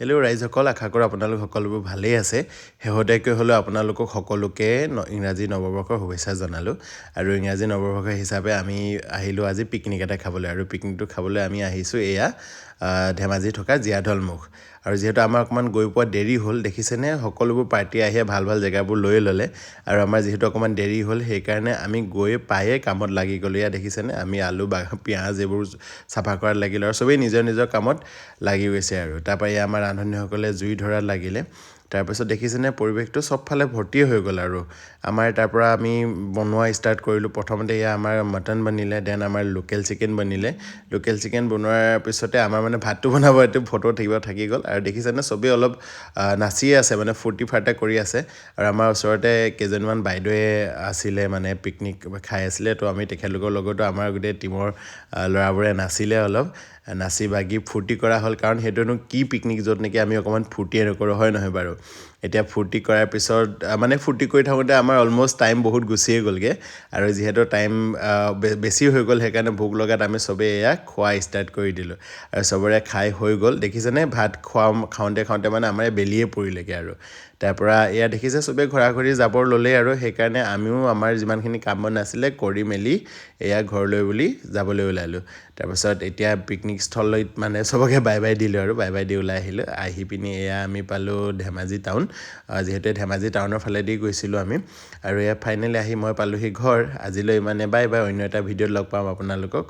Hello' ৰাইজসকল, আশা কৰোঁ আপোনালোক সকলোবোৰ ভালেই আছে। শেহতীয়াকৈ হ'লেও আপোনালোকক সকলোকে ইংৰাজী নৱবৰ্ষৰ শুভেচ্ছা জনালোঁ। আৰু ইংৰাজী নৱবৰ্ষ হিচাপে আমি আহিলোঁ আজি পিকনিক এটা খাবলৈ। আৰু পিকনিকটো খাবলৈ আমি আহিছোঁ এয়া ধেমাজি থকা জীয়াঢল মুখ। আৰু যিহেতু আমাৰ অকণমান গৈ পোৱা দেৰি হ'ল, দেখিছেনে সকলোবোৰ পাৰ্টি আহিয়ে ভাল ভাল জেগাবোৰ লৈ ল'লে। আৰু আমাৰ যিহেতু অকণমান দেৰি হ'ল, সেইকাৰণে আমি গৈ পায়ে কামত লাগি গ'লোঁ। এয়া দেখিছেনে, আমি আলু বা পিঁয়াজ এইবোৰ চাফা কৰাত লাগিলোঁ আৰু চবেই নিজৰ নিজৰ কামত লাগি গৈছে। আৰু তাৰপৰা এয়া আমাৰ ৰান্ধনীসকলে জুই ধৰাত লাগিলে। তাৰপিছত দেখিছেনে পৰিৱেশটো চবফালে ভৰ্তি হৈ গ'ল। আৰু আমাৰ তাৰপৰা আমি বনোৱা ষ্টাৰ্ট কৰিলোঁ। প্ৰথমতে এয়া আমাৰ মটন বনিলে, দেন আমাৰ লোকেল চিকেন বনিলে। লোকেল চিকেন বনোৱাৰ পিছতে আমাৰ মানে ভাতটো বনাব এইটো ফটো থাকি গ'ল। আৰু দেখিছেনে চবেই অলপ নাচিয়ে আছে, মানে ফূৰ্তি ফাৰ্তা কৰি আছে। আৰু আমাৰ ওচৰতে কেইজনমান বাইদেৱে আছিলে, মানে পিকনিক খাই আছিলে। তো আমি তেখেতলোকৰ লগতো আমাৰ গোটেই টীমৰ ল'ৰাবোৰে নাচিলে, অলপ নাচি বাগি ফূৰ্তি কৰা হ'ল। কাৰণ সেইটোনো কি পিকনিক য'ত নেকি আমি অকণমান ফূৰ্তিয়ে নকৰোঁ, হয় নহয় বাৰু? এতিয়া ফূৰ্তি কৰাৰ পিছত মানে ফূৰ্তি কৰি থাকোঁতে আমাৰ অলম'ষ্ট টাইম বহুত গুচিয়ে গ'লগৈ। আৰু যিহেতু টাইম বেছি হৈ গ'ল, সেইকাৰণে ভোক লগাত আমি চবেই এয়া খোৱা ষ্টাৰ্ট কৰি দিলোঁ। আৰু চবৰে খাই হৈ গ'ল। দেখিছেনে ভাত খাওঁতে মানে আমাৰ বেলিয়ে পৰিলেগৈ। আৰু তাৰপৰা এয়া দেখিছে চবেই ঘৰা ঘৰি যাবৰ ল'লেই। আৰু সেইকাৰণে আমিও আমাৰ যিমানখিনি কাম বন আছিলে কৰি মেলি এয়া ঘৰলৈ বুলি যাবলৈ ওলালোঁ। তাৰপাছত এতিয়া পিকনিক স্থলীত মানে চবকে বাই বাই দিলোঁ আৰু বাই বাই দি ওলাই আহিলোঁ। আহি পিনি এয়া আমি পালোঁ ধেমাজি টাউন। যিহেতু ধেমাজি টাউনৰ ফালেদি গৈছিলোঁ আমি। আৰু এয়া ফাইনেলি আহি মই পালোঁহি ঘৰ। আজিলৈ ইমানে, বাই বাই। অন্য এটা ভিডিঅ'ত লগ পাম আপোনালোকক।